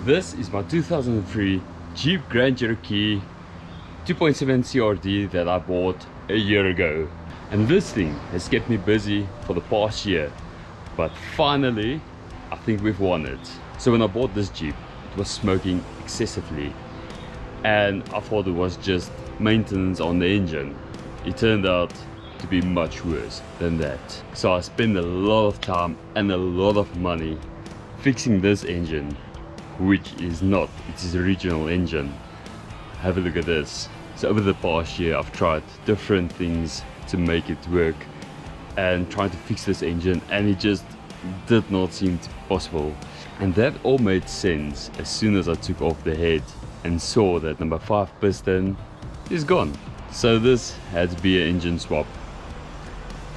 This is my 2003 Jeep Grand Cherokee 2.7 CRD that I bought a year ago. And this thing has kept me busy for the past year. But finally, I think we've won it. So when I bought this Jeep, it was smoking excessively. And I thought it was just maintenance on the engine. It turned out to be much worse than that. So I spent a lot of time and a lot of money fixing this engine, which is not its original engine. Have a look at this. So over the past year I've tried different things to make it work and tried to fix this engine, and it just did not seem possible. And that all made sense as soon as I took off the head and saw that number 5 piston is gone. So this had to be an engine swap.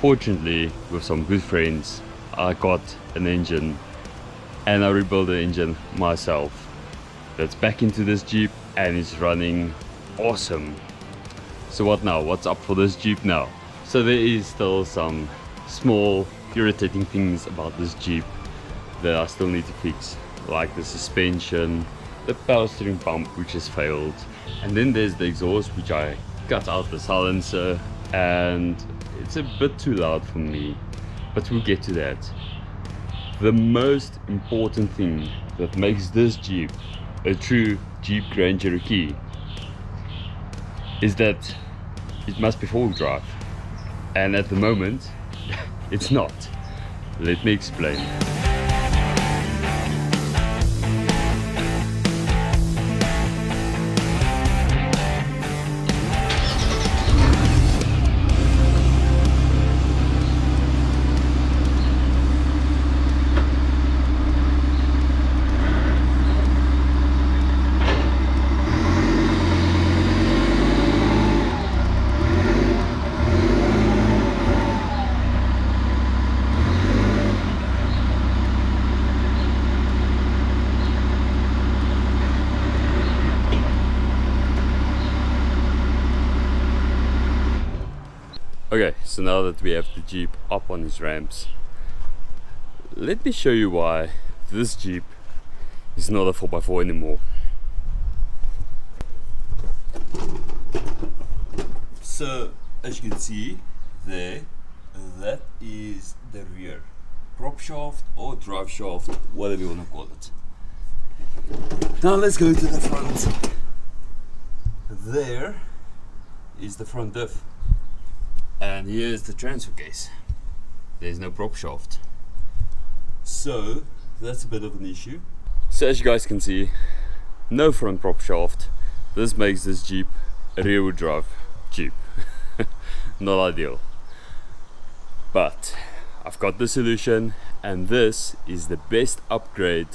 Fortunately, with some good friends, I got an engine and I rebuilt the engine myself. That's back into this Jeep and it's running awesome. So what now? What's up for this Jeep now? So there is still some small irritating things about this Jeep that I still need to fix, like the suspension, the power steering pump which has failed, and then there's the exhaust which I cut out the silencer and it's a bit too loud for me, but we'll get to that. The most important thing that makes this Jeep a true Jeep Grand Cherokee is that it must be 4-wheel drive, and at the moment it's not. Let me explain. Okay, so now that we have the Jeep up on its ramps, let me show you why this Jeep is not a 4x4 anymore. So, as you can see there, that is the rear Propshaft or Driveshaft, whatever you want to call it. Now let's go to the front. There is the front diff. And here's the transfer case. There's no prop shaft. So that's a bit of an issue. So as you guys can see, no front prop shaft. This makes this Jeep a rear wheel drive Jeep. Not ideal. But I've got the solution, and this is the best upgrade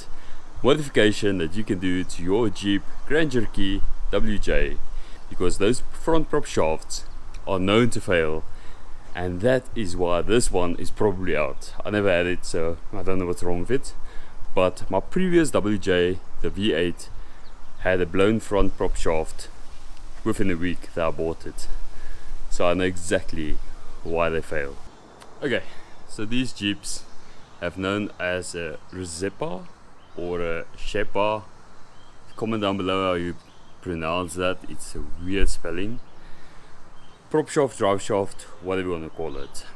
modification that you can do to your Jeep Grand Cherokee WJ, because those front prop shafts are known to fail. And that is why this one is probably out. I never had it, so I don't know what's wrong with it. But my previous WJ, the V8, had a blown front prop shaft within a week that I bought it. So I know exactly why they fail. Okay, so these Jeeps have known as a Rezepa or a Shepa. Comment down below how you pronounce that. It's a weird spelling. Propshaft, Driveshaft, whatever you want to call it.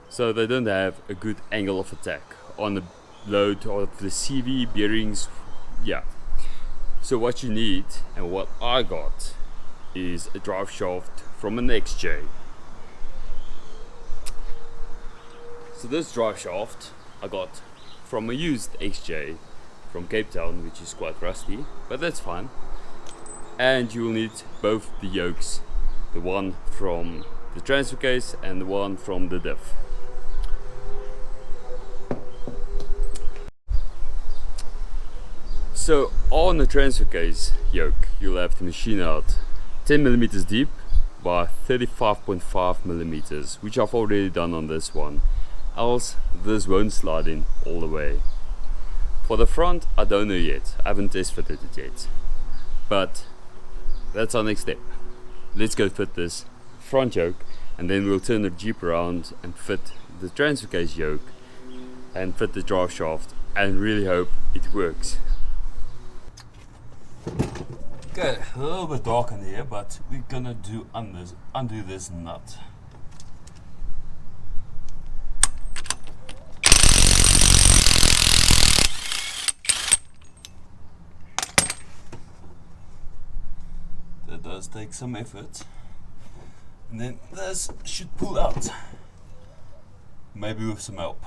So they don't have a good angle of attack on the load of the CV bearings. Yeah. So what you need, and what I got, is a Driveshaft from an XJ. So this Driveshaft I got from a used XJ from Cape Town, which is quite rusty, but that's fine. And you will need both the yokes, the one from the transfer case and the one from the diff. So on the transfer case yoke, you'll have to machine out 10mm deep by 35.5mm, which I've already done on this one, else this won't slide in all the way. For the front, I don't know yet, I haven't test fitted it yet, but that's our next step. Let's go fit this front yoke, and then we'll turn the Jeep around and fit the transfer case yoke and fit the drive shaft and really hope it works. A little bit dark in here, but we're gonna undo this nut. That does take some effort. And then this should pull out. Maybe with some help.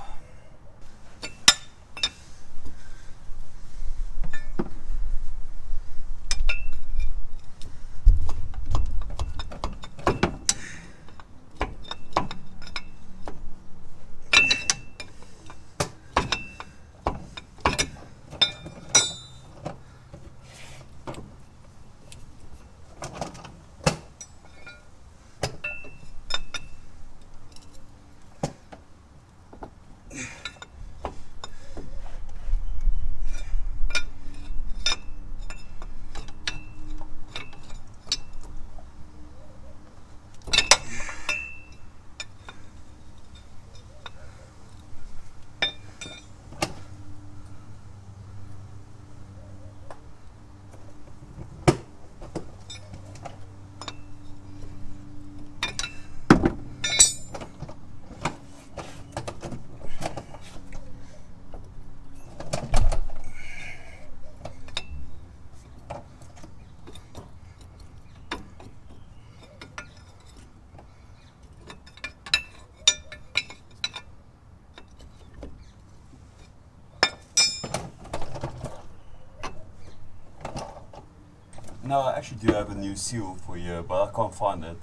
Now I actually do have a new seal for you, but I can't find it.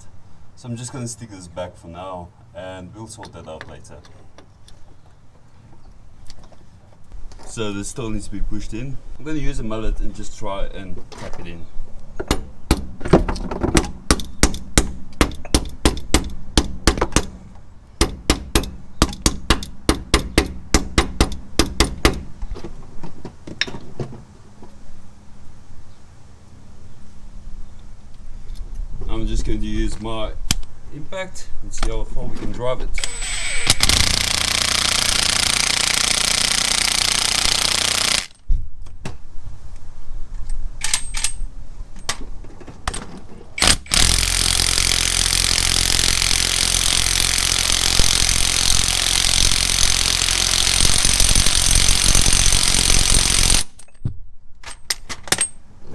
So I'm just going to stick this back for now and we'll sort that out later. So this still needs to be pushed in. I'm going to use a mallet and just try and tap it in. I'm just going to use my impact and see how far we can drive it.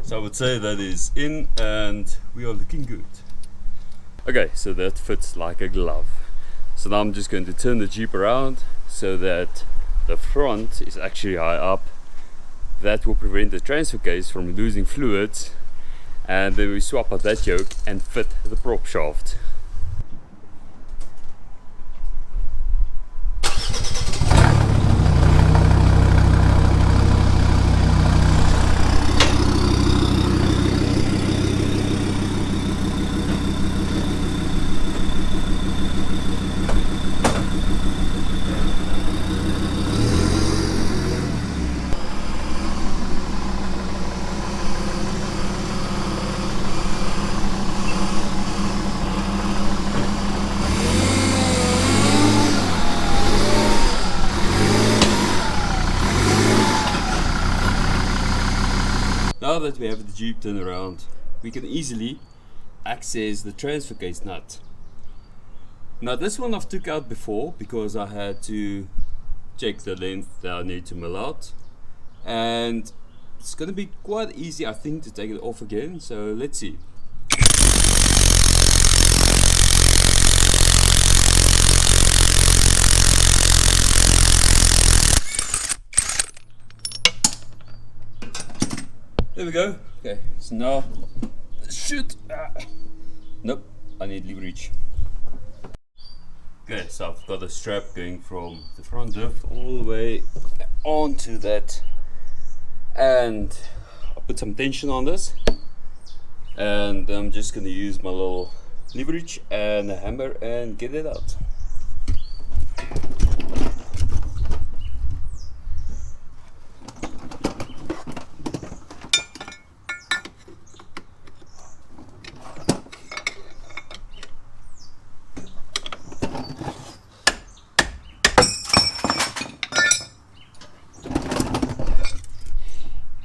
So I would say that is in and we are looking good. Okay, so that fits like a glove. So now I'm just going to turn the Jeep around so that the front is actually high up. That will prevent the transfer case from losing fluids, and then we swap out that yoke and fit the prop shaft. Now that we have the Jeep turned around, we can easily access the transfer case nut. Now this one I've took out before because I had to check the length that I need to mill out, and it's going to be quite easy I think to take it off again, so let's see. There we go. Okay, so now shoot. Nope, I need leverage. Okay, so I've got a strap going from the front diff all the way onto that, and I'll put some tension on this, and I'm just going to use my little leverage and a hammer and get it out.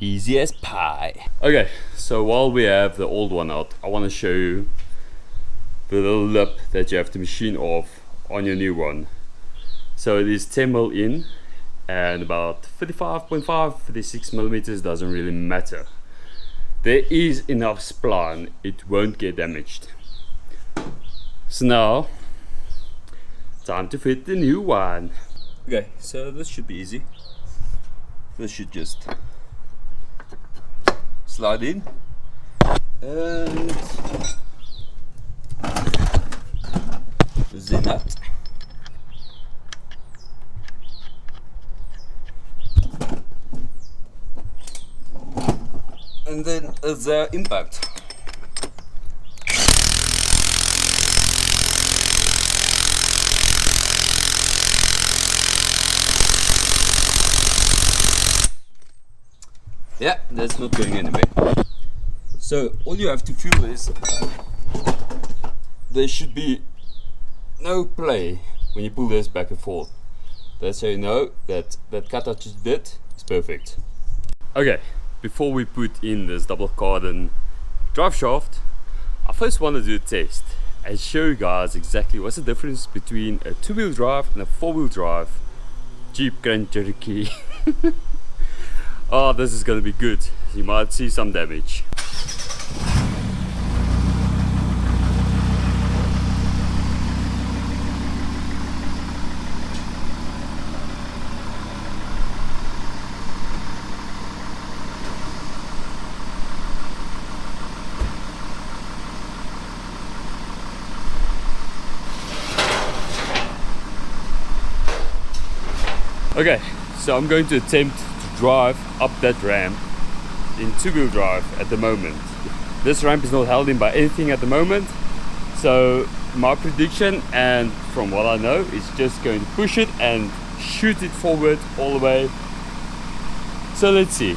Easy easy as pie. Okay, so while we have the old one out, I want to show you the little lip that you have to machine off on your new one. So it is 10 mil in and about 35.5, 36 millimeters, doesn't really matter. There is enough spline, it won't get damaged. So now, time to fit the new one. Okay, so this should be easy. This should just slide in and the nut. And then the impact. Yeah, that's not going anywhere. So all you have to feel is there should be no play when you pull this back and forth. That's how you know that that cut that you did is perfect. Okay, before we put in this double Cardan drive shaft, I first want to do a test and show you guys exactly what's the difference between a 2-wheel drive and a 4-wheel drive Jeep Grand Cherokee. Oh, this is gonna be good. You might see some damage. Okay, so I'm going to attempt to drive up that ramp in 2-wheel drive at the moment. This ramp is not held in by anything at the moment, so my prediction, and from what I know, is just going to push it and shoot it forward all the way. So let's see.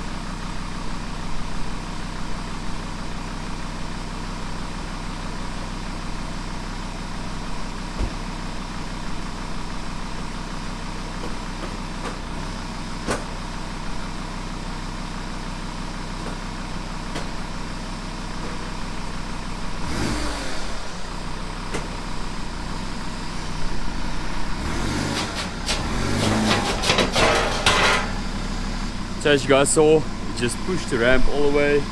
So as you guys saw, it just pushed the ramp all the way.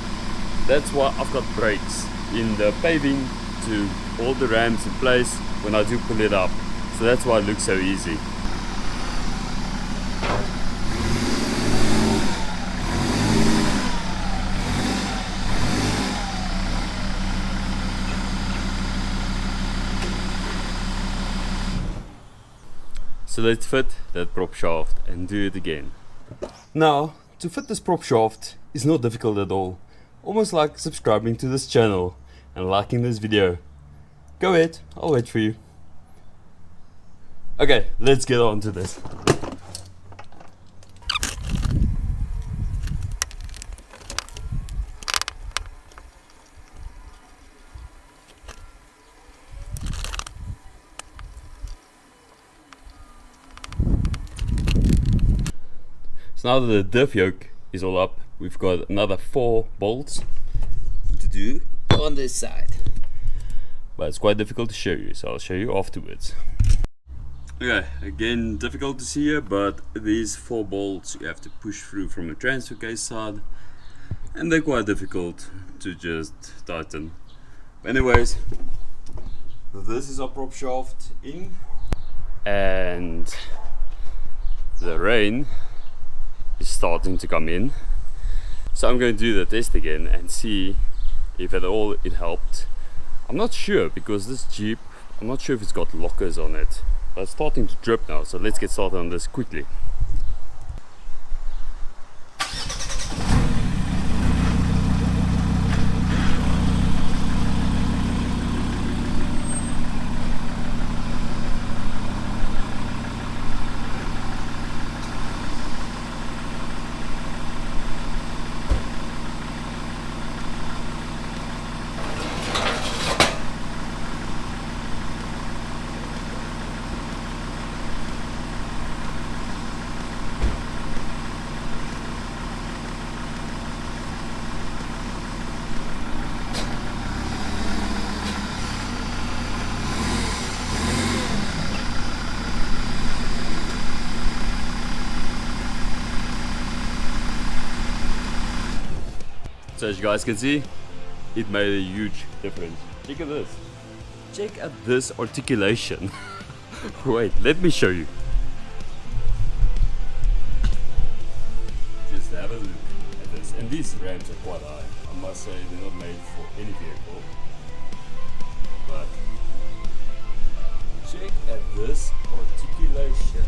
That's why I've got brakes in the paving to hold the ramps in place when I do pull it up. So that's why it looks so easy. So let's fit that prop shaft and do it again. Now, to fit this prop shaft is not difficult at all. Almost like subscribing to this channel and liking this video. Go ahead, I'll wait for you. Okay, let's get on to this. So now that the diff yoke is all up, we've got another 4 bolts to do on this side. But it's quite difficult to show you, so I'll show you afterwards. Okay, again difficult to see here, but these 4 bolts you have to push through from the transfer case side, and they're quite difficult to just tighten. But anyways, this is our prop shaft in, and the rain is starting to come in, so I'm going to do the test again and see if at all it helped. I'm not sure, because this Jeep, I'm not sure if it's got lockers on it, but it's starting to drip now, so let's get started on this quickly. So as you guys can see, it made a huge difference. Check at this. Check out this articulation. Wait, let me show you. Just have a look at this. And these ramps are quite high. I must say they're not made for any vehicle. But check at this articulation.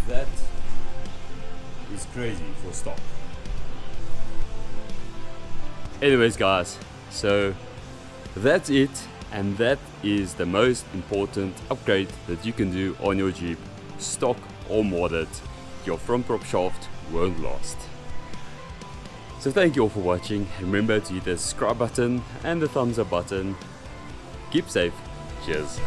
That is crazy for stock. Anyways guys, so that's it, and that is the most important upgrade that you can do on your Jeep, stock or modded. Your front prop shaft won't last. So thank you all for watching. Remember to hit the subscribe button and the thumbs up button. Keep safe. Cheers.